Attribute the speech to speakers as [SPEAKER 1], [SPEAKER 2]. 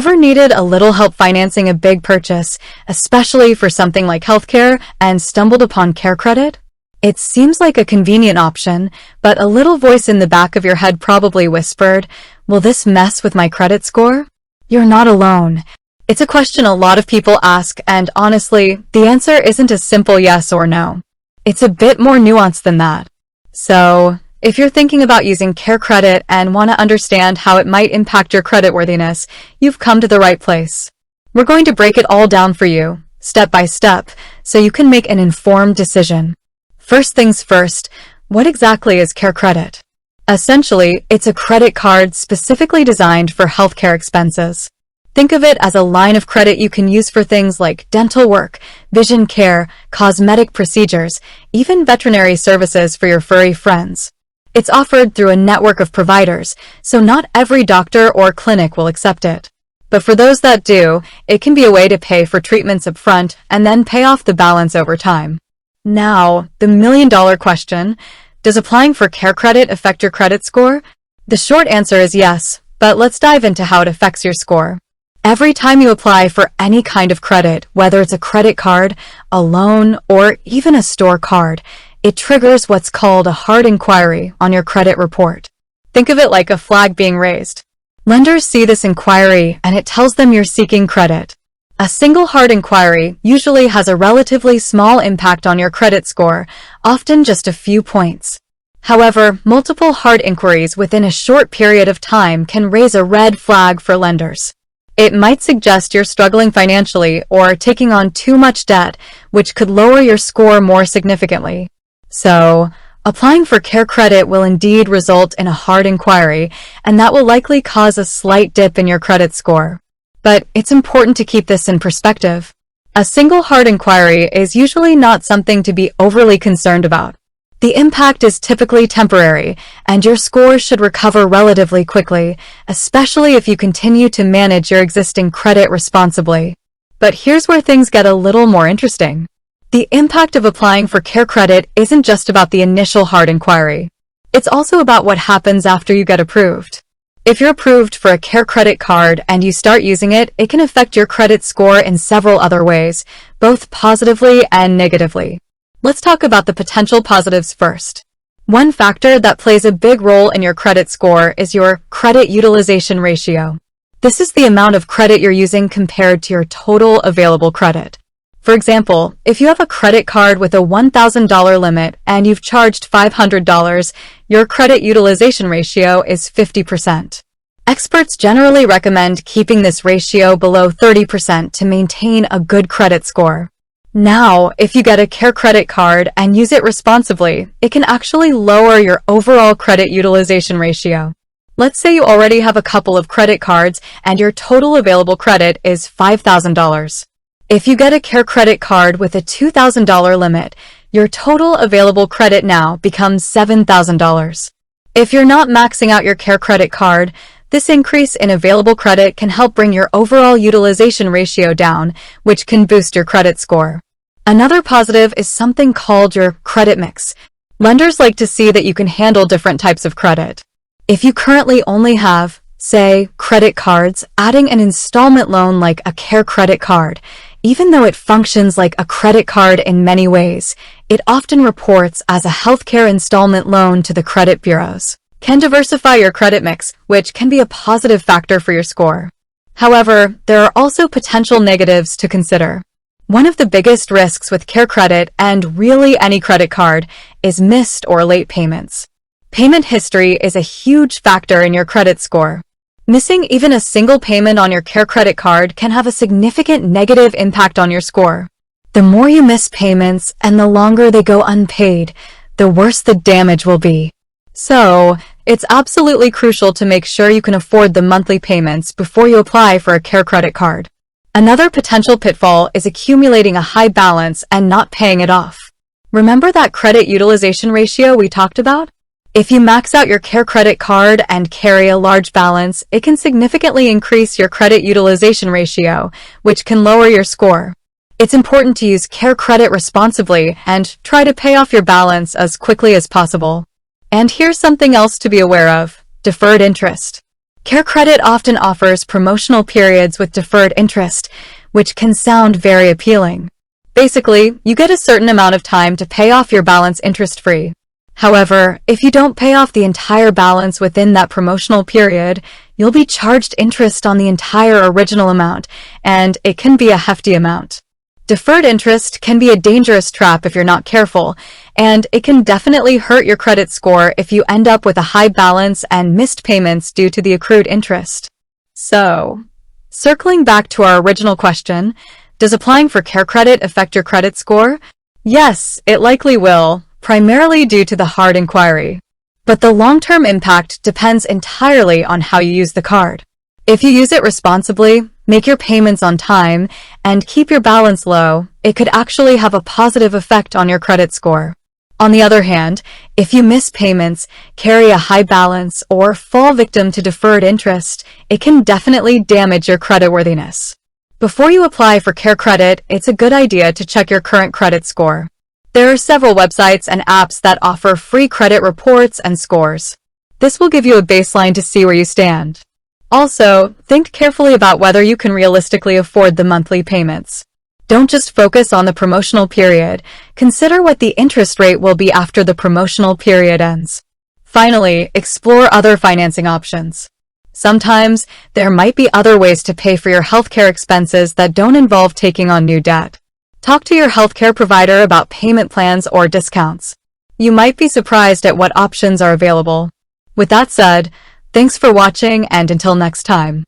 [SPEAKER 1] Ever needed a little help financing a big purchase, especially for something like healthcare, and stumbled upon CareCredit? It seems like a convenient option, but a little voice in the back of your head probably whispered, "Will this mess with my credit score?" You're not alone. It's a question a lot of people ask, and honestly, the answer isn't a simple yes or no. It's a bit more nuanced than that. So, if you're thinking about using CareCredit and want to understand how it might impact your creditworthiness, you've come to the right place. We're going to break it all down for you, step by step, so you can make an informed decision. First things first, what exactly is CareCredit? Essentially, it's a credit card specifically designed for healthcare expenses. Think of it as a line of credit you can use for things like dental work, vision care, cosmetic procedures, even veterinary services for your furry friends. It's offered through a network of providers, so not every doctor or clinic will accept it. But for those that do, it can be a way to pay for treatments up front and then pay off the balance over time. Now, the million-dollar question, does applying for CareCredit affect your credit score? The short answer is yes, but let's dive into how it affects your score. Every time you apply for any kind of credit, whether it's a credit card, a loan, or even a store card, it triggers what's called a hard inquiry on your credit report. Think of it like a flag being raised. Lenders see this inquiry and it tells them you're seeking credit. A single hard inquiry usually has a relatively small impact on your credit score, often just a few points. However, multiple hard inquiries within a short period of time can raise a red flag for lenders. It might suggest you're struggling financially or taking on too much debt, which could lower your score more significantly. So, applying for CareCredit will indeed result in a hard inquiry, and that will likely cause a slight dip in your credit score. But it's important to keep this in perspective. A single hard inquiry is usually not something to be overly concerned about. The impact is typically temporary, and your score should recover relatively quickly, especially if you continue to manage your existing credit responsibly. But here's where things get a little more interesting. The impact of applying for CareCredit isn't just about the initial hard inquiry. It's also about what happens after you get approved. If you're approved for a CareCredit card and you start using it, it can affect your credit score in several other ways, both positively and negatively. Let's talk about the potential positives first. One factor that plays a big role in your credit score is your credit utilization ratio. This is the amount of credit you're using compared to your total available credit. For example, if you have a credit card with a $1,000 limit and you've charged $500, your credit utilization ratio is 50%. Experts generally recommend keeping this ratio below 30% to maintain a good credit score. Now, if you get a CareCredit card and use it responsibly, it can actually lower your overall credit utilization ratio. Let's say you already have a couple of credit cards and your total available credit is $5,000. If you get a CareCredit card with a $2,000 limit, your total available credit now becomes $7,000. If you're not maxing out your CareCredit card, this increase in available credit can help bring your overall utilization ratio down, which can boost your credit score. Another positive is something called your credit mix. Lenders like to see that you can handle different types of credit. If you currently only have, say, credit cards, adding an installment loan like a CareCredit card, even though it functions like a credit card in many ways, it often reports as a healthcare installment loan to the credit bureaus. Can diversify your credit mix, which can be a positive factor for your score. However, there are also potential negatives to consider. One of the biggest risks with CareCredit and really any credit card is missed or late payments. Payment history is a huge factor in your credit score. Missing even a single payment on your CareCredit card can have a significant negative impact on your score. The more you miss payments and the longer they go unpaid, the worse the damage will be. So, it's absolutely crucial to make sure you can afford the monthly payments before you apply for a CareCredit card. Another potential pitfall is accumulating a high balance and not paying it off. Remember that credit utilization ratio we talked about? If you max out your CareCredit card and carry a large balance, it can significantly increase your credit utilization ratio, which can lower your score. It's important to use CareCredit responsibly and try to pay off your balance as quickly as possible. And here's something else to be aware of: deferred interest. CareCredit often offers promotional periods with deferred interest, which can sound very appealing. Basically, you get a certain amount of time to pay off your balance interest-free. However, if you don't pay off the entire balance within that promotional period, you'll be charged interest on the entire original amount, and it can be a hefty amount. Deferred interest can be a dangerous trap if you're not careful, and it can definitely hurt your credit score if you end up with a high balance and missed payments due to the accrued interest. So, circling back to our original question, does applying for CareCredit affect your credit score? Yes, it likely will, primarily due to the hard inquiry. But the long-term impact depends entirely on how you use the card. If you use it responsibly, make your payments on time, and keep your balance low, it could actually have a positive effect on your credit score. On the other hand, if you miss payments, carry a high balance, or fall victim to deferred interest, it can definitely damage your creditworthiness. Before you apply for CareCredit, it's a good idea to check your current credit score. There are several websites and apps that offer free credit reports and scores. This will give you a baseline to see where you stand. Also, think carefully about whether you can realistically afford the monthly payments. Don't just focus on the promotional period. Consider what the interest rate will be after the promotional period ends. Finally, explore other financing options. Sometimes, there might be other ways to pay for your healthcare expenses that don't involve taking on new debt. Talk to your healthcare provider about payment plans or discounts. You might be surprised at what options are available. With that said, thanks for watching, and until next time.